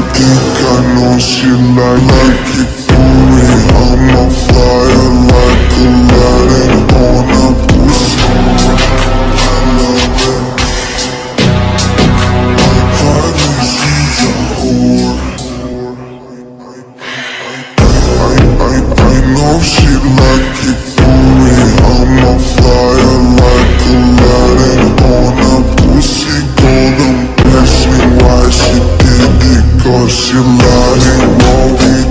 think I know she like it for me. I'm on fire like Aladdin on a pussy. I love it. Finally she's a whore. I know she like it for me. I'm on fire like Aladdin on a pussy. Golden blessing, why she did it? Cause she lied and won't be